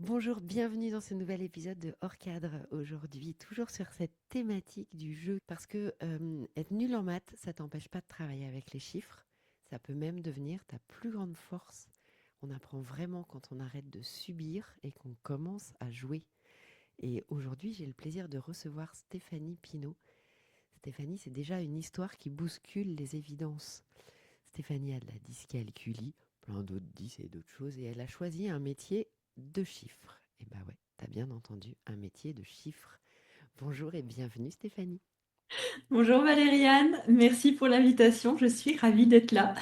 Bonjour, bienvenue dans ce nouvel épisode de Hors Cadre. Aujourd'hui, toujours sur cette thématique du jeu. Parce que être nul en maths, ça t'empêche pas de travailler avec les chiffres. Ça peut même devenir ta plus grande force. On apprend vraiment quand on arrête de subir et qu'on commence à jouer. Et aujourd'hui, j'ai le plaisir de recevoir Stéphanie Pinault. Stéphanie, c'est déjà une histoire qui bouscule les évidences. Stéphanie a de la dyscalculie, plein d'autres dys et d'autres choses, et elle a choisi un métier de chiffres. Et bah ouais, t'as bien entendu, un métier de chiffres. Bonjour et bienvenue Stéphanie. Bonjour Valériane, merci pour l'invitation, je suis ravie d'être là.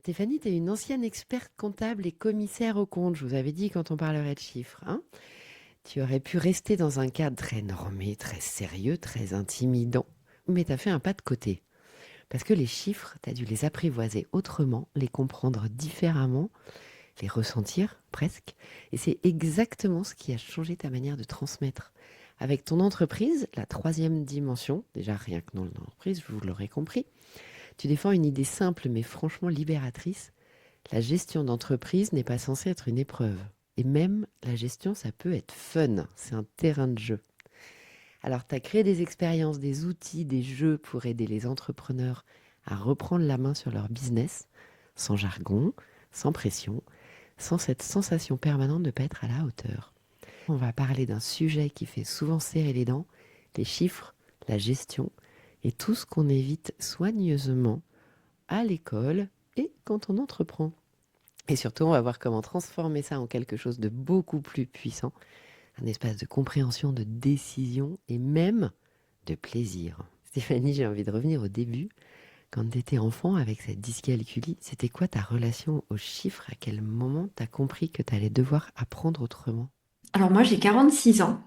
Stéphanie, t'es une ancienne experte comptable et commissaire aux comptes, je vous avais dit quand on parlerait de chiffres. Hein, tu aurais pu rester dans un cadre très normé, très sérieux, très intimidant, mais t'as fait un pas de côté. Parce que les chiffres, t'as dû les apprivoiser autrement, les comprendre différemment, les ressentir presque. Et c'est exactement ce qui a changé ta manière de transmettre. Avec ton entreprise, la troisième dimension, déjà rien que dans l'entreprise, vous l'aurez compris, tu défends une idée simple mais franchement libératrice. La gestion d'entreprise n'est pas censée être une épreuve. Et même la gestion, ça peut être fun. C'est un terrain de jeu. Alors, tu as créé des expériences, des outils, des jeux pour aider les entrepreneurs à reprendre la main sur leur business, sans jargon, sans pression, sans cette sensation permanente de ne pas être à la hauteur. On va parler d'un sujet qui fait souvent serrer les dents, les chiffres, la gestion et tout ce qu'on évite soigneusement à l'école et quand on entreprend. Et surtout, on va voir comment transformer ça en quelque chose de beaucoup plus puissant, un espace de compréhension, de décision et même de plaisir. Stéphanie, j'ai envie de revenir au début. Quand tu étais enfant avec cette dyscalculie, c'était quoi ta relation aux chiffres? À quel moment tu as compris que tu allais devoir apprendre autrement? Alors moi j'ai 46 ans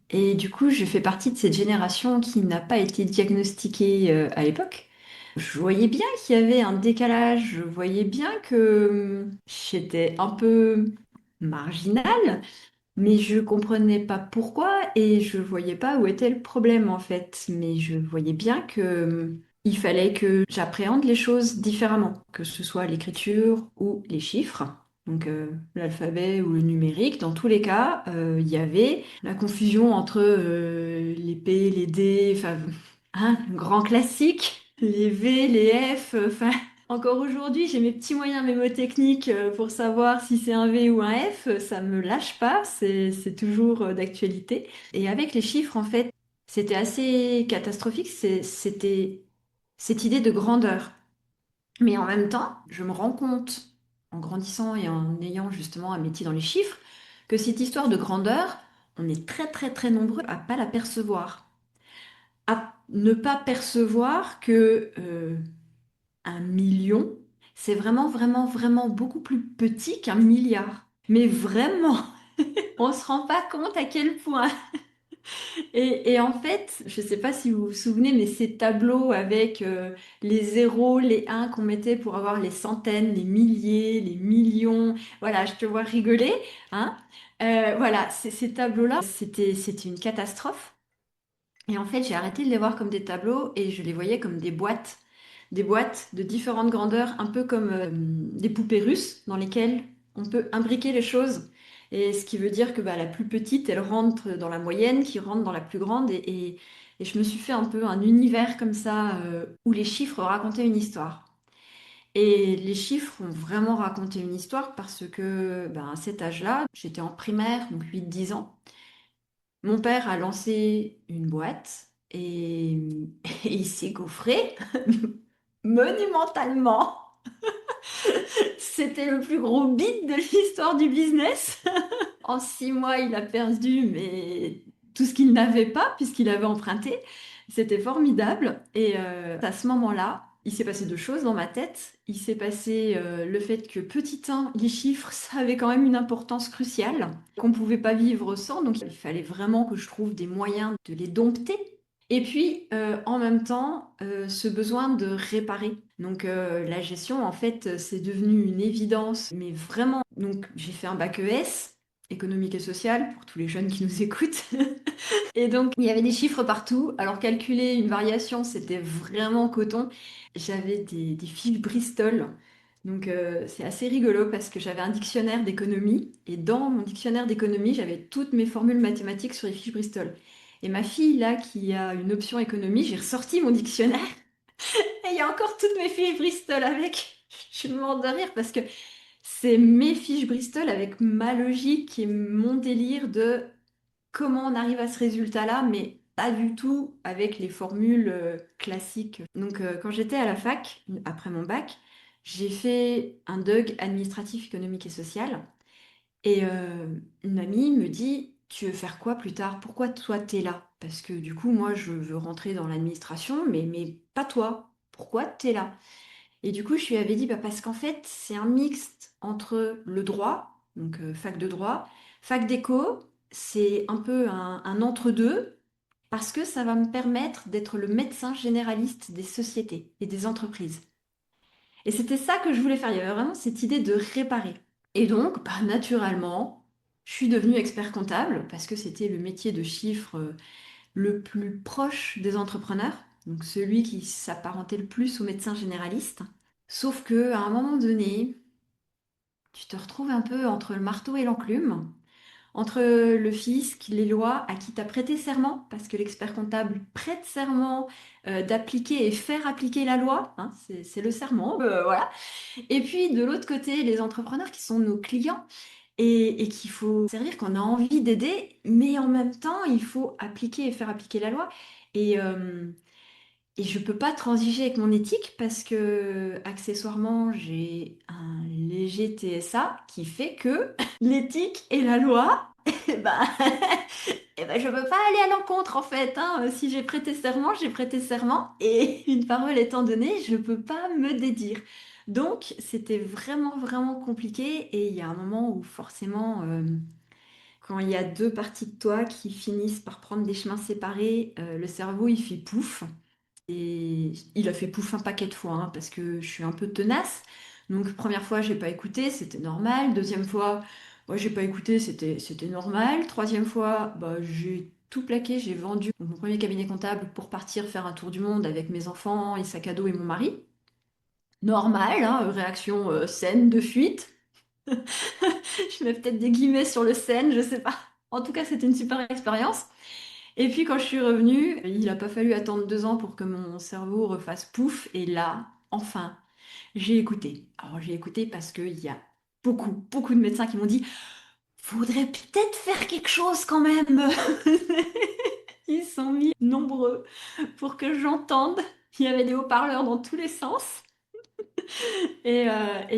et du coup je fais partie de cette génération qui n'a pas été diagnostiquée à l'époque. Je voyais bien qu'il y avait un décalage, je voyais bien que j'étais un peu marginale, mais je comprenais pas pourquoi et je voyais pas où était le problème en fait. Mais je voyais bien que il fallait que j'appréhende les choses différemment, que ce soit l'écriture ou les chiffres. Donc l'alphabet ou le numérique, dans tous les cas, il y avait la confusion entre les P, les D, enfin, le grand classique, les V, les F, enfin, encore aujourd'hui, j'ai mes petits moyens mémotechniques pour savoir si c'est un V ou un F. Ça me lâche pas, c'est toujours d'actualité. Et avec les chiffres, en fait, c'était assez catastrophique. C'était cette idée de grandeur. Mais en même temps, je me rends compte, en grandissant et en ayant justement un métier dans les chiffres, que cette histoire de grandeur, on est très très très nombreux à pas la percevoir. À ne pas percevoir que 1 million, c'est vraiment, vraiment, vraiment beaucoup plus petit qu'un milliard. Mais vraiment, on se rend pas compte à quel point. Et en fait, je sais pas si vous vous souvenez, mais ces tableaux avec les zéros, les 1 qu'on mettait pour avoir les centaines, les milliers, les millions, voilà, je te vois rigoler, hein. Voilà, ces tableaux-là, c'était une catastrophe. Et en fait, j'ai arrêté de les voir comme des tableaux et je les voyais comme des boîtes de différentes grandeurs, un peu comme des poupées russes dans lesquelles on peut imbriquer les choses. Et ce qui veut dire que bah, la plus petite, elle rentre dans la moyenne, qui rentre dans la plus grande. Et je me suis fait un peu un univers comme ça où les chiffres racontaient une histoire. Et les chiffres ont vraiment raconté une histoire parce que ben, à cet âge-là, j'étais en primaire, donc 8 10 ans. Mon père a lancé une boîte et, et il s'est gaufré monumentalement. C'était le plus gros bid de l'histoire du business. En 6 mois, il a perdu mais tout ce qu'il n'avait pas puisqu'il avait emprunté. C'était formidable. Et à ce moment-là, il s'est passé deux choses dans ma tête. Il s'est passé le fait que petit 1, les chiffres, ça avait quand même une importance cruciale, qu'on ne pouvait pas vivre sans. Donc il fallait vraiment que je trouve des moyens de les dompter. Et puis, en même temps, ce besoin de réparer. Donc, la gestion, en fait, c'est devenu une évidence, mais vraiment. Donc, j'ai fait un bac ES, économique et social, pour tous les jeunes qui nous écoutent. Et donc, il y avait des chiffres partout. Alors, calculer une variation, c'était vraiment coton. J'avais des fils Bristol Donc c'est assez rigolo parce que j'avais un dictionnaire d'économie et dans mon dictionnaire d'économie, j'avais toutes mes formules mathématiques sur les fiches Bristol. Et ma fille, là, qui a une option économie, j'ai ressorti mon dictionnaire et il y a encore toutes mes fiches Bristol avec. Je suis morte de rire parce que c'est mes fiches Bristol avec ma logique et mon délire de comment on arrive à ce résultat-là, mais pas du tout avec les formules classiques. Donc, quand j'étais à la fac, après mon bac, j'ai fait un DUG administratif, économique et social. Et une amie me dit, tu veux faire quoi plus tard? Pourquoi toi, t'es là? Parce que du coup, moi, je veux rentrer dans l'administration, mais pas toi. Pourquoi t'es là? Et du coup, je lui avais dit, bah, parce qu'en fait, c'est un mixte entre le droit, donc fac de droit, fac d'éco, c'est un peu un entre-deux, parce que ça va me permettre d'être le médecin généraliste des sociétés et des entreprises. Et c'était ça que je voulais faire. Il y avait vraiment cette idée de réparer. Et donc, bah, naturellement, je suis devenue expert comptable parce que c'était le métier de chiffre le plus proche des entrepreneurs, donc celui qui s'apparentait le plus au médecin généraliste. Sauf que à un moment donné, tu te retrouves un peu entre le marteau et l'enclume, entre le fisc, les lois, à qui t'as prêté serment, parce que l'expert comptable prête serment d'appliquer et faire appliquer la loi, hein, c'est le serment, voilà. Et puis de l'autre côté, les entrepreneurs qui sont nos clients et qu'il faut servir, qu'on a envie d'aider, mais en même temps, il faut appliquer et faire appliquer la loi. Et, euh, et je peux pas transiger avec mon éthique parce que, accessoirement, j'ai un léger TSA qui fait que l'éthique et la loi, eh ben, eh ben, je peux pas aller à l'encontre en fait, hein. Si j'ai prêté serment, j'ai prêté serment. Et une parole étant donnée, je peux pas me dédire. Donc, c'était vraiment, vraiment compliqué. Et il y a un moment où forcément, quand il y a deux parties de toi qui finissent par prendre des chemins séparés, le cerveau, il fait pouf. Et il a fait pouf un paquet de fois, hein, parce que je suis un peu tenace. Donc, première fois, j'ai pas écouté, c'était normal. Deuxième fois, moi, j'ai pas écouté, c'était normal. Troisième fois, bah, j'ai tout plaqué, j'ai vendu mon premier cabinet comptable pour partir faire un tour du monde avec mes enfants et sac à dos et mon mari. Normal, hein, réaction saine de fuite. Je mets peut-être des guillemets sur le saine, je sais pas. En tout cas, c'était une super expérience. Et puis quand je suis revenue, il n'a pas fallu attendre 2 ans pour que mon cerveau refasse pouf. Et là, enfin, j'ai écouté. Alors j'ai écouté parce qu'il y a beaucoup, beaucoup de médecins qui m'ont dit, faudrait peut-être faire quelque chose quand même. Ils sont mis nombreux pour que j'entende. Il y avait des haut-parleurs dans tous les sens. Et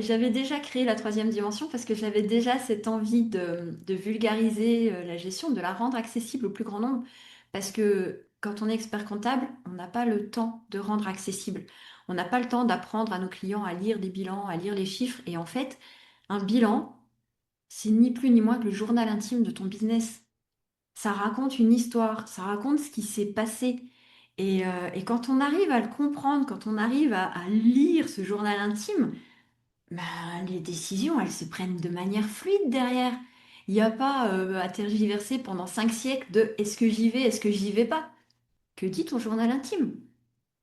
j'avais déjà créé la troisième dimension parce que j'avais déjà cette envie de vulgariser la gestion, de la rendre accessible au plus grand nombre. Parce que quand on est expert comptable, on n'a pas le temps de rendre accessible. On n'a pas le temps d'apprendre à nos clients à lire des bilans, à lire les chiffres. Et en fait, un bilan, c'est ni plus ni moins que le journal intime de ton business. Ça raconte une histoire, ça raconte ce qui s'est passé. Et quand on arrive à le comprendre, quand on arrive à lire ce journal intime, bah, les décisions, elles se prennent de manière fluide derrière. Il n'y a pas à tergiverser pendant 5 siècles de est-ce que j'y vais, est-ce que j'y vais pas. Que dit ton journal intime?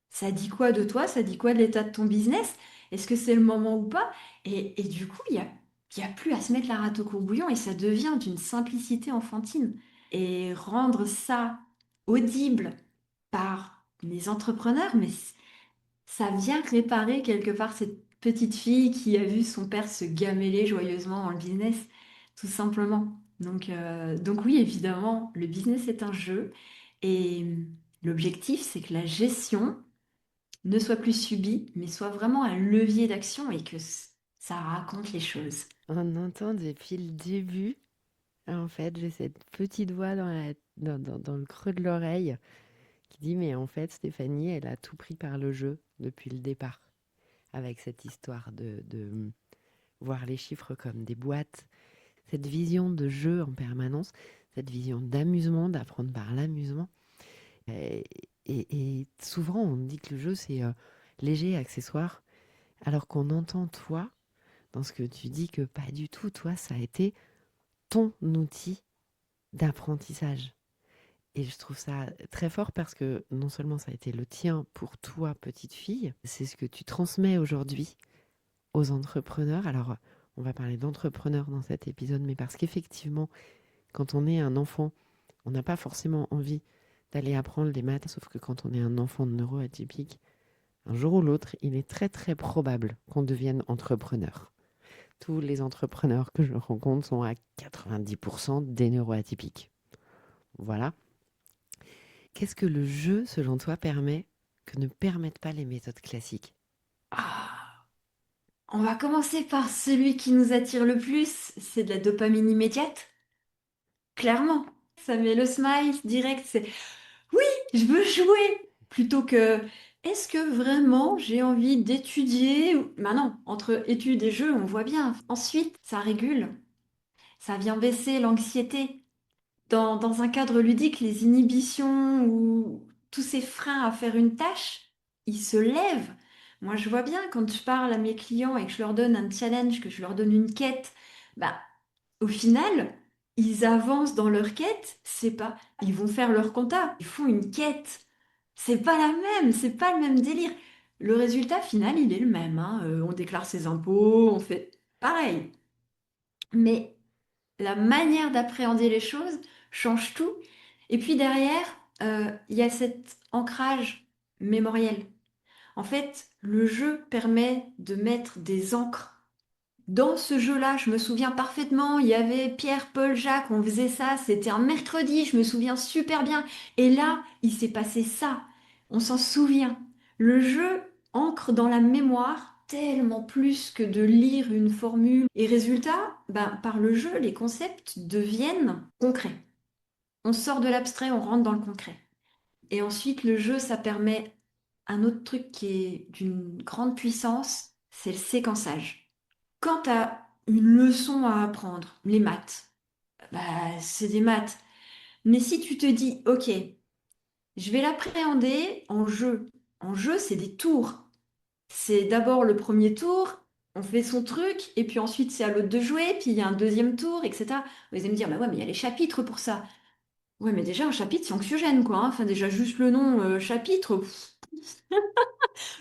Ça dit quoi de toi? Ça dit quoi de l'état de ton business? Est-ce que c'est le moment ou pas? Et du coup, il y a plus à se mettre la rate au courbouillon et ça devient d'une simplicité enfantine. Et rendre ça audible par les entrepreneurs, mais ça vient réparer quelque part cette petite fille qui a vu son père se gameler joyeusement dans le business, tout simplement. Donc oui, évidemment, le business est un jeu et l'objectif, c'est que la gestion ne soit plus subie, mais soit vraiment un levier d'action et que ça raconte les choses. On entend depuis le début, en fait, j'ai cette petite voix dans le creux de l'oreille qui dit, mais en fait, Stéphanie, elle a tout pris par le jeu depuis le départ, avec cette histoire de voir les chiffres comme des boîtes, cette vision de jeu en permanence, cette vision d'amusement, d'apprendre par l'amusement. Et, et souvent, on dit que le jeu, c'est léger, accessoire, alors qu'on entend toi, dans ce que tu dis, que pas du tout, toi, ça a été ton outil d'apprentissage. Et je trouve ça très fort parce que non seulement ça a été le tien pour toi, petite fille, c'est ce que tu transmets aujourd'hui aux entrepreneurs. Alors, on va parler d'entrepreneurs dans cet épisode, mais parce qu'effectivement, quand on est un enfant, on n'a pas forcément envie d'aller apprendre les maths, sauf que quand on est un enfant neuroatypique, un jour ou l'autre, il est très très probable qu'on devienne entrepreneur. Tous les entrepreneurs que je rencontre sont à 90% des neuroatypiques. Voilà. Qu'est-ce que le jeu, selon toi, permet que ne permettent pas les méthodes classiques? Ah, on va commencer par celui qui nous attire le plus, c'est de la dopamine immédiate. Clairement, ça met le smile direct, c'est oui, je veux jouer, plutôt que est-ce que vraiment j'ai envie d'étudier? Non, entre études et jeux, on voit bien. Ensuite, ça régule, ça vient baisser l'anxiété. Dans un cadre ludique, les inhibitions ou tous ces freins à faire une tâche, ils se lèvent. Moi, je vois bien quand je parle à mes clients et que je leur donne un challenge, que je leur donne une quête, bah, au final, ils avancent dans leur quête. C'est pas, ils vont faire leur compta, ils font une quête. C'est pas la même, c'est pas le même délire. Le résultat final, il est le même, hein. On déclare ses impôts, on fait pareil. Mais la manière d'appréhender les choses change tout. Et puis derrière, il y a cet ancrage mémoriel. En fait, le jeu permet de mettre des encres. Dans ce jeu-là, je me souviens parfaitement, il y avait Pierre, Paul, Jacques, on faisait ça, c'était un mercredi, je me souviens super bien. Et là, il s'est passé ça. On s'en souvient. Le jeu ancre dans la mémoire tellement plus que de lire une formule. Et résultat, ben, par le jeu, les concepts deviennent concrets. On sort de l'abstrait, on rentre dans le concret. Et ensuite, le jeu, ça permet un autre truc qui est d'une grande puissance, c'est le séquençage. Quand tu as une leçon à apprendre, les maths, bah, c'est des maths. Mais si tu te dis, OK, je vais l'appréhender en jeu. En jeu, c'est des tours. C'est d'abord le premier tour, on fait son truc, et puis ensuite c'est à l'autre de jouer, puis il y a un deuxième tour, etc. Vous allez me dire, bah ouais, mais il y a les chapitres pour ça. Ouais, mais déjà, un chapitre, c'est anxiogène, quoi, hein. Enfin, déjà, juste le nom chapitre,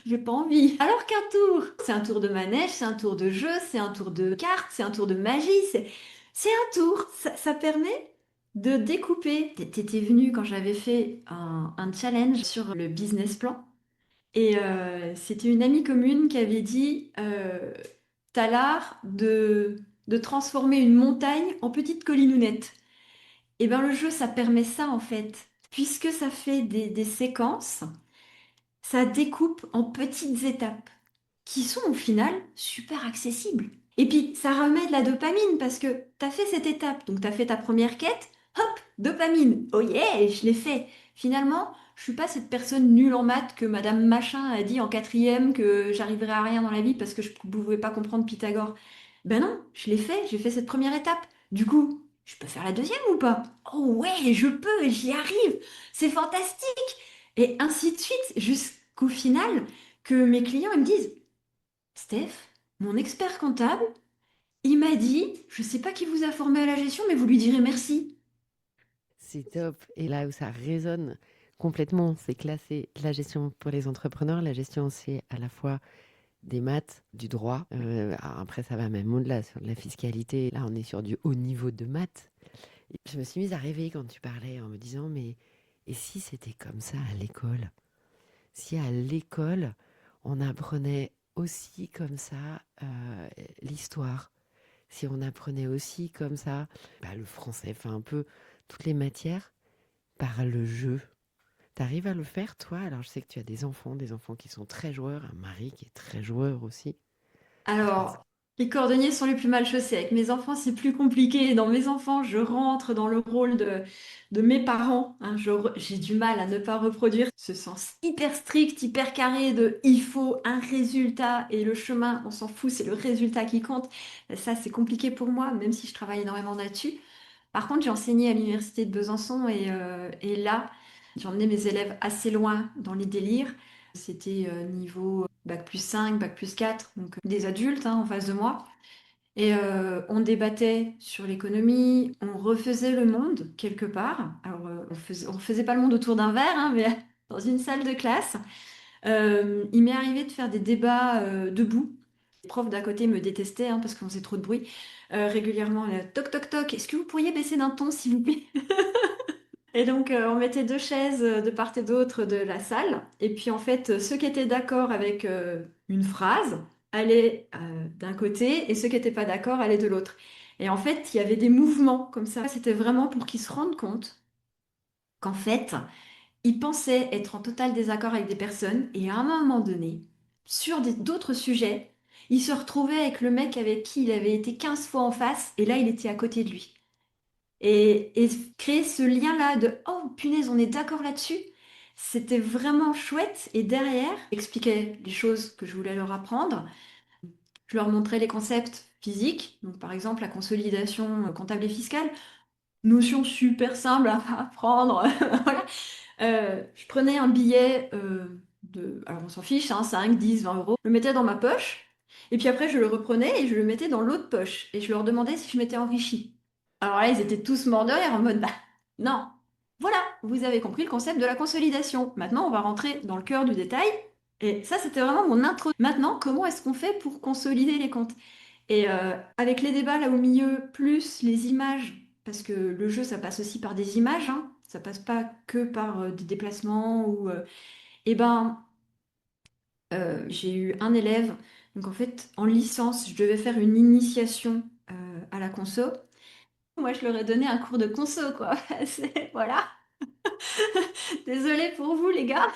j'ai pas envie. Alors qu'un tour, c'est un tour de manège, c'est un tour de jeu, c'est un tour de cartes, c'est un tour de magie, c'est un tour. Ça permet de découper. T'étais venu quand j'avais fait un challenge sur le business plan. Et c'était une amie commune qui avait dit, t'as l'art de transformer une montagne en petite collinounette. Et bien le jeu, ça permet ça en fait. Puisque ça fait des séquences, ça découpe en petites étapes qui sont au final super accessibles. Et puis, ça remet de la dopamine parce que tu as fait cette étape, donc tu as fait ta première quête, hop, dopamine. Oh yeah, je l'ai fait. Finalement, je suis pas cette personne nulle en maths que Madame Machin a dit en quatrième que j'arriverais à rien dans la vie parce que je ne pouvais pas comprendre Pythagore. Ben non, je l'ai fait, j'ai fait cette première étape. Du coup, je peux faire la deuxième ou pas? Oh ouais, je peux, j'y arrive. C'est fantastique. Et ainsi de suite, jusqu'au final, que mes clients ils me disent, Steph, mon expert comptable, il m'a dit, je ne sais pas qui vous a formé à la gestion, mais vous lui direz merci. C'est top. Et là où ça résonne complètement, c'est que là, c'est la gestion pour les entrepreneurs. La gestion, c'est à la fois des maths, du droit. Après, ça va même au-delà sur de la fiscalité. Là, on est sur du haut niveau de maths. Et je me suis mise à rêver quand tu parlais en me disant, mais et si c'était comme ça à l'école? Si à l'école, on apprenait aussi comme ça l'histoire, si on apprenait aussi comme ça bah, le français, enfin un peu toutes les matières par le jeu. T'arrives à le faire, toi? Alors, je sais que tu as des enfants qui sont très joueurs, un mari qui est très joueur aussi. Alors, les cordonniers sont les plus mal chaussés. Avec mes enfants, c'est plus compliqué. Dans mes enfants, je rentre dans le rôle de mes parents, hein. J'ai du mal à ne pas reproduire ce sens hyper strict, hyper carré de il faut un résultat et le chemin, on s'en fout, c'est le résultat qui compte. Ça, c'est compliqué pour moi, même si je travaille énormément là-dessus. Par contre, j'ai enseigné à l'université de Besançon et là, j'ai emmené mes élèves assez loin dans les délires. C'était niveau bac+5, bac+4, donc des adultes hein, en face de moi. Et on débattait sur l'économie, on refaisait le monde quelque part. Alors, on refaisait pas le monde autour d'un verre, hein, mais dans une salle de classe. Il m'est arrivé de faire des débats debout. Les profs d'à côté me détestaient hein, parce qu'on faisait trop de bruit. Régulièrement, toc toc toc, est-ce que vous pourriez baisser d'un ton s'il vous plaît? Et donc, on mettait deux chaises de part et d'autre de la salle. Et puis, en fait, ceux qui étaient d'accord avec une phrase allaient d'un côté et ceux qui n'étaient pas d'accord allaient de l'autre. Et en fait, il y avait des mouvements comme ça. C'était vraiment pour qu'ils se rendent compte qu'en fait, ils pensaient être en total désaccord avec des personnes. Et à un moment donné, sur d'autres sujets, ils se retrouvaient avec le mec avec qui il avait été 15 fois en face. Et là, il était à côté de lui. Et créer ce lien-là de oh punaise, on est d'accord là-dessus, c'était vraiment chouette. Et derrière, j'expliquais les choses que je voulais leur apprendre. Je leur montrais les concepts physiques, donc par exemple la consolidation comptable et fiscale, notion super simple à apprendre. Voilà. Je prenais un billet alors on s'en fiche, hein, 5, 10, 20 euros, je le mettais dans ma poche, et puis après je le reprenais et je le mettais dans l'autre poche, et je leur demandais si je m'étais enrichi. Alors là, ils étaient tous morts de rire en mode, bah non, voilà, vous avez compris le concept de la consolidation. Maintenant, on va rentrer dans le cœur du détail, et ça, c'était vraiment mon intro. Maintenant, comment est-ce qu'on fait pour consolider les comptes? Et avec les débats là au milieu, plus les images, parce que le jeu, ça passe aussi par des images, hein, ça passe pas que par des déplacements ou. Eh ben, j'ai eu un élève, donc en fait, en licence, je devais faire une initiation à la conso. Moi, je leur ai donné un cours de conso, quoi. Voilà. Désolée pour vous, les gars.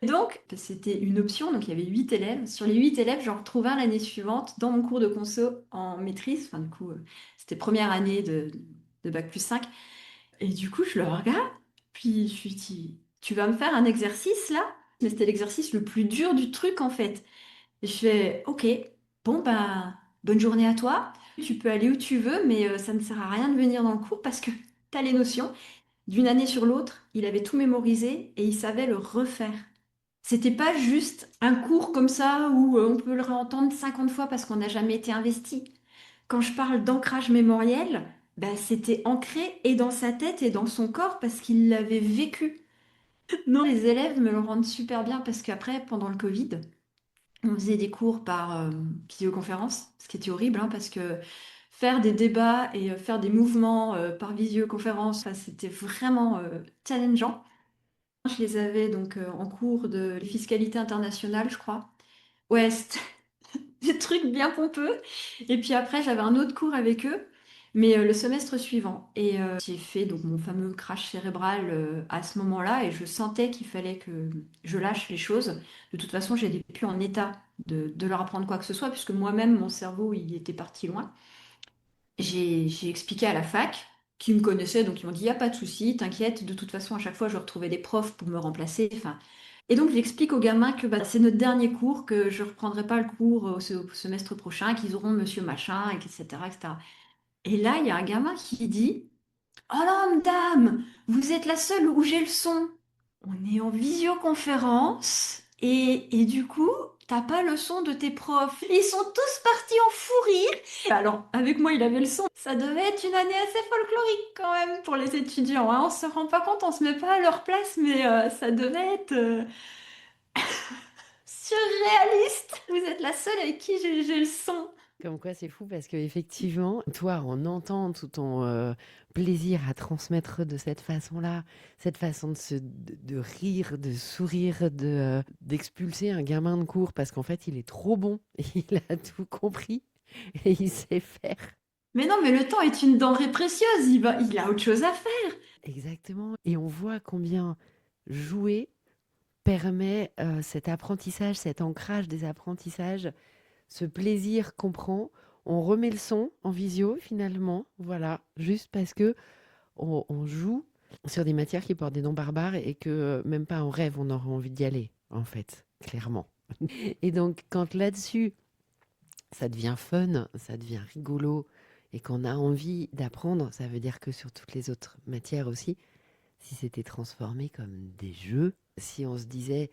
Donc, c'était une option, donc il y avait 8 élèves. Sur les 8 élèves, j'en retrouvais un l'année suivante dans mon cours de conso en maîtrise. Enfin, du coup, c'était première année de bac+5. Et du coup, je le regarde, puis je lui dis, tu vas me faire un exercice là? Mais c'était l'exercice le plus dur du truc en fait. Et je fais, ok, bon bah, bonne journée à toi. Tu peux aller où tu veux, mais ça ne sert à rien de venir dans le cours parce que tu as les notions. D'une année sur l'autre, il avait tout mémorisé et il savait le refaire. C'était pas juste un cours comme ça où on peut le réentendre 50 fois parce qu'on n'a jamais été investi. Quand je parle d'ancrage mémoriel, bah, c'était ancré et dans sa tête et dans son corps parce qu'il l'avait vécu. Non, les élèves me le rendent super bien parce qu'après, pendant le Covid, on faisait des cours par visioconférence, ce qui était horrible hein, parce que faire des débats et faire des mouvements par visioconférence, ça, c'était vraiment challengeant. Je les avais donc en cours de fiscalité internationale, je crois. Ouais, c'était des trucs bien pompeux. Et puis après, j'avais un autre cours avec eux, mais le semestre suivant. Et j'ai fait donc mon fameux crash cérébral à ce moment-là, et je sentais qu'il fallait que je lâche les choses. De toute façon, j'étais plus en état de leur apprendre quoi que ce soit, puisque moi-même, mon cerveau, il était parti loin. J'ai expliqué à la fac, qui me connaissaient, donc ils m'ont dit, il n'y a pas de souci, t'inquiète, de toute façon, à chaque fois, je retrouvais des profs pour me remplacer. Enfin, et donc, j'explique aux gamins que bah, c'est notre dernier cours, que je ne reprendrai pas le cours au semestre prochain, qu'ils auront monsieur machin, etc., etc. Et là, il y a un gamin qui dit, oh là, madame, vous êtes la seule où j'ai le son. On est en visioconférence et du coup, t'as pas le son de tes profs. Ils sont tous partis en fou rire. Alors, avec moi, il avait le son. Ça devait être une année assez folklorique quand même pour les étudiants, hein. On se rend pas compte, on se met pas à leur place, mais ça devait être surréaliste. Vous êtes la seule avec qui j'ai le son. Comme quoi, c'est fou parce que effectivement, toi, en entend tout ton plaisir à transmettre de cette façon-là, cette façon de rire, de sourire, d'expulser un gamin de cours parce qu'en fait, il est trop bon, il a tout compris et il sait faire. Mais non, mais le temps est une denrée précieuse. Il a autre chose à faire. Exactement. Et on voit combien jouer permet cet apprentissage, cet ancrage des apprentissages, ce plaisir qu'on prend. On remet le son en visio finalement, voilà, juste parce que on joue sur des matières qui portent des noms barbares et que même pas en rêve on aurait envie d'y aller, en fait, clairement. Et donc quand là-dessus, ça devient fun, ça devient rigolo et qu'on a envie d'apprendre, ça veut dire que sur toutes les autres matières aussi, si c'était transformé comme des jeux, si on se disait,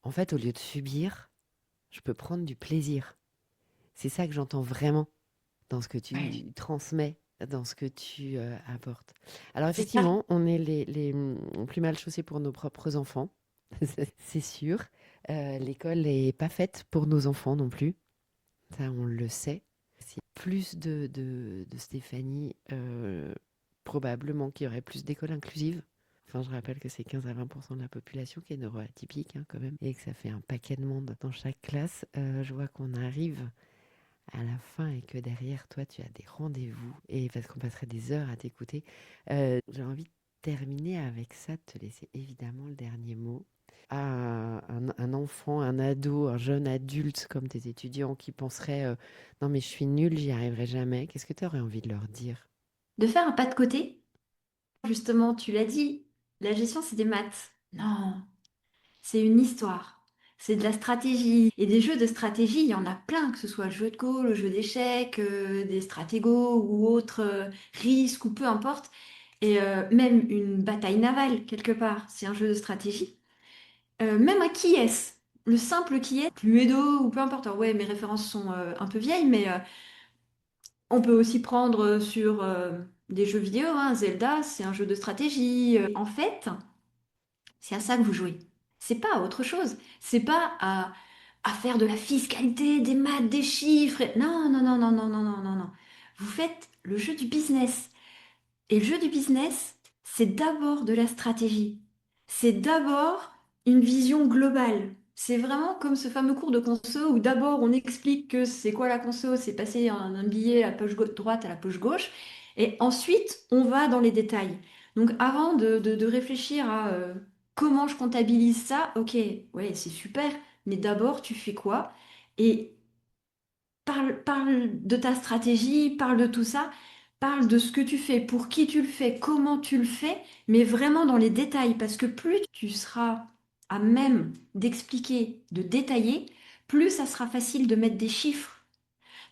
en fait, au lieu de subir, je peux prendre du plaisir. C'est ça que j'entends vraiment dans ce que Ouais, tu transmets, dans ce que tu apportes. Alors c'est ça. effectivement, on est les plus mal chaussés pour nos propres enfants, c'est sûr. L'école n'est pas faite pour nos enfants non plus. Ça, on le sait. C'est plus de Stéphanie, probablement qu'il y aurait plus d'écoles inclusives. Enfin, je rappelle que c'est 15 à 20% de la population qui est neuroatypique, hein, quand même, et que ça fait un paquet de monde dans chaque classe. Je vois qu'on arrive à la fin et que derrière toi, tu as des rendez-vous, et parce qu'on passerait des heures à t'écouter. J'ai envie de terminer avec ça, de te laisser évidemment le dernier mot. À un enfant, un ado, un jeune adulte comme tes étudiants qui penseraient non mais je suis nulle, j'y arriverai jamais, qu'est-ce que tu aurais envie de leur dire? De faire un pas de côté, justement, tu l'as dit, la gestion, c'est des maths. Non, c'est une histoire. C'est de la stratégie. Et des jeux de stratégie, il y en a plein, que ce soit le jeu de Go, le jeu d'échecs, des stratégos ou autres risques ou peu importe. Et même une bataille navale, quelque part, c'est un jeu de stratégie. Même un qui est-ce, le simple qui est, Cluedo ou peu importe. Alors ouais, mes références sont un peu vieilles, mais on peut aussi prendre sur des jeux vidéo, hein. Zelda, c'est un jeu de stratégie. En fait, c'est à ça que vous jouez. C'est pas à autre chose. C'est pas à faire de la fiscalité, des maths, des chiffres. Non, non, non, non, non, non, non, non, non. Vous faites le jeu du business. Et le jeu du business, c'est d'abord de la stratégie. C'est d'abord une vision globale. C'est vraiment comme ce fameux cours de conso où d'abord on explique que c'est quoi la conso, c'est passer un billet à la poche droite à la poche gauche, et ensuite on va dans les détails. Donc avant de réfléchir à comment je comptabilise ça, ok, ouais, c'est super, mais d'abord tu fais quoi? Et parle de ta stratégie, parle de tout ça, parle de ce que tu fais, pour qui tu le fais, comment tu le fais, mais vraiment dans les détails, parce que plus tu seras à même d'expliquer, de détailler, plus ça sera facile de mettre des chiffres.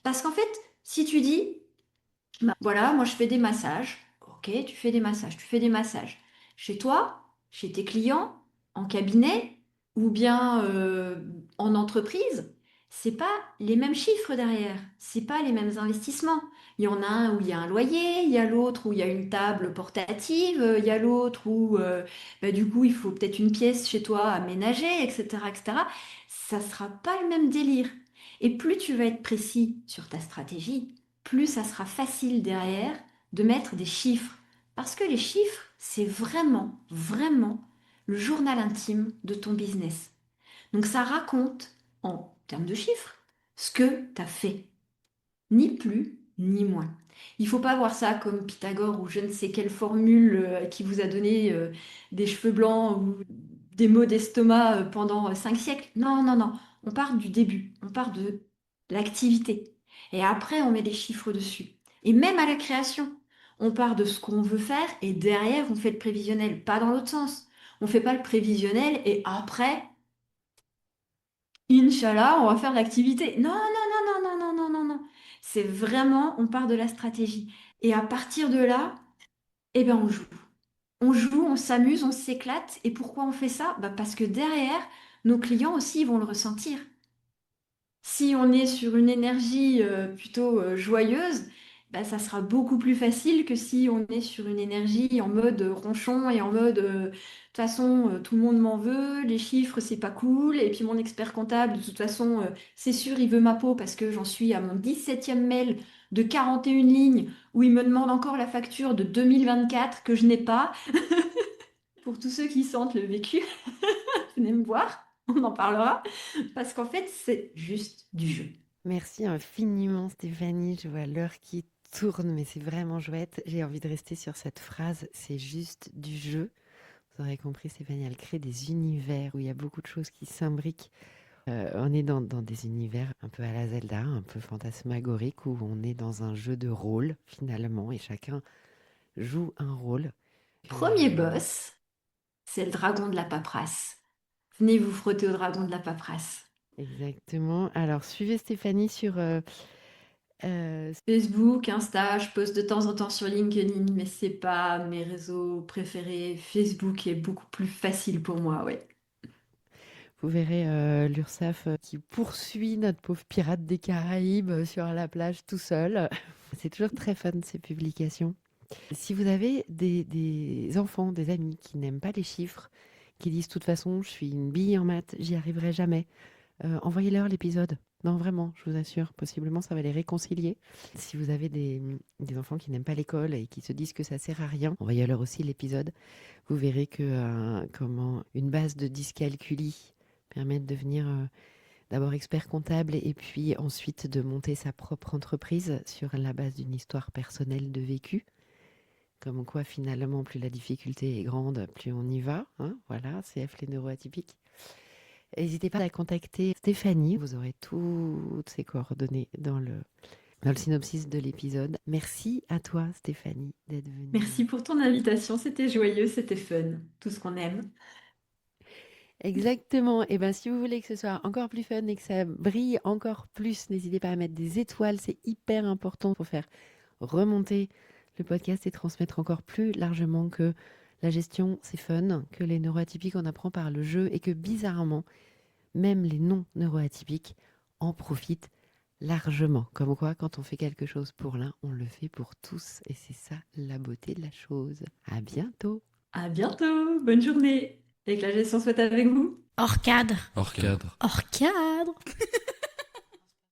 Parce qu'en fait, si tu dis, bah, voilà, moi je fais des massages. Ok, tu fais des massages, tu fais des massages. Chez toi, chez tes clients, en cabinet ou bien en entreprise, c'est pas les mêmes chiffres derrière, c'est pas les mêmes investissements. Il y en a un où il y a un loyer, il y a l'autre où il y a une table portative, il y a l'autre où bah, du coup il faut peut-être une pièce chez toi aménagée, etc., etc. Ça sera pas le même délire. Et plus tu vas être précis sur ta stratégie, plus ça sera facile derrière de mettre des chiffres. Parce que les chiffres, c'est vraiment, vraiment le journal intime de ton business. Donc ça raconte, en termes de chiffres, ce que tu as fait. Ni plus, ni moins. Il faut pas voir ça comme Pythagore ou je ne sais quelle formule qui vous a donné des cheveux blancs ou des maux d'estomac pendant 5 siècles. Non, non, non. On part du début. On part de l'activité. Et après, on met des chiffres dessus. Et même à la création, on part de ce qu'on veut faire et derrière, on fait le prévisionnel. Pas dans l'autre sens. On fait pas le prévisionnel et après, Inch'Allah, on va faire l'activité. Non, non, non, non, non, non, non, non, non. C'est vraiment, on part de la stratégie. Et à partir de là, eh ben, on joue. On joue, on s'amuse, on s'éclate. Et pourquoi on fait ça? Bah, parce que derrière, nos clients aussi vont le ressentir. Si on est sur une énergie plutôt joyeuse, bah, ça sera beaucoup plus facile que si on est sur une énergie en mode ronchon et en mode de toute façon tout le monde m'en veut, les chiffres c'est pas cool, et puis mon expert comptable de toute façon c'est sûr il veut ma peau parce que j'en suis à mon 17e mail de 41 lignes où il me demande encore la facture de 2024 que je n'ai pas. Pour tous ceux qui sentent le vécu, venez me voir, on en parlera, parce qu'en fait c'est juste du jeu. Merci infiniment Stéphanie, je vois l'heure qui tourne, mais c'est vraiment chouette. J'ai envie de rester sur cette phrase, c'est juste du jeu. Vous aurez compris Stéphanie, elle crée des univers où il y a beaucoup de choses qui s'imbriquent. On est dans des univers un peu à la Zelda, un peu fantasmagoriques, où on est dans un jeu de rôle finalement, et chacun joue un rôle. Premier boss, c'est le dragon de la paperasse. Venez vous frotter au dragon de la paperasse. Exactement. Alors, suivez Stéphanie sur euh, Facebook, Insta, je poste de temps en temps sur LinkedIn, mais c'est pas mes réseaux préférés. Facebook est beaucoup plus facile pour moi, ouais. vous verrez l'URSSAF qui poursuit notre pauvre pirate des Caraïbes sur la plage tout seul. C'est toujours très fun ces publications. Si vous avez des enfants, des amis qui n'aiment pas les chiffres, qui disent de toute façon je suis une bille en maths, j'y arriverai jamais, envoyez-leur l'épisode Non, vraiment, je vous assure, possiblement ça va les réconcilier. Si vous avez des enfants qui n'aiment pas l'école et qui se disent que ça sert à rien, envoyez-leur aussi l'épisode. Vous verrez que comment une base de dyscalculie permet de devenir d'abord expert comptable et puis ensuite de monter sa propre entreprise sur la base d'une histoire personnelle de vécu. Comme quoi, finalement, plus la difficulté est grande, plus on y va. Hein, voilà, CF les neuroatypiques. N'hésitez pas à contacter Stéphanie. Vous aurez toutes ses coordonnées dans le synopsis de l'épisode. Merci à toi, Stéphanie, d'être venue. Merci pour ton invitation, c'était joyeux, c'était fun, tout ce qu'on aime. Exactement. Et bien, si vous voulez que ce soit encore plus fun et que ça brille encore plus, n'hésitez pas à mettre des étoiles. C'est hyper important pour faire remonter le podcast et transmettre encore plus largement que la gestion, c'est fun, que les neuroatypiques, on apprend par le jeu et que bizarrement, même les non-neuroatypiques en profitent largement. Comme quoi, quand on fait quelque chose pour l'un, on le fait pour tous. Et c'est ça la beauté de la chose. À bientôt. À bientôt, bonne journée. Et que la gestion soit avec vous. Hors cadre. Hors cadre. Hors cadre.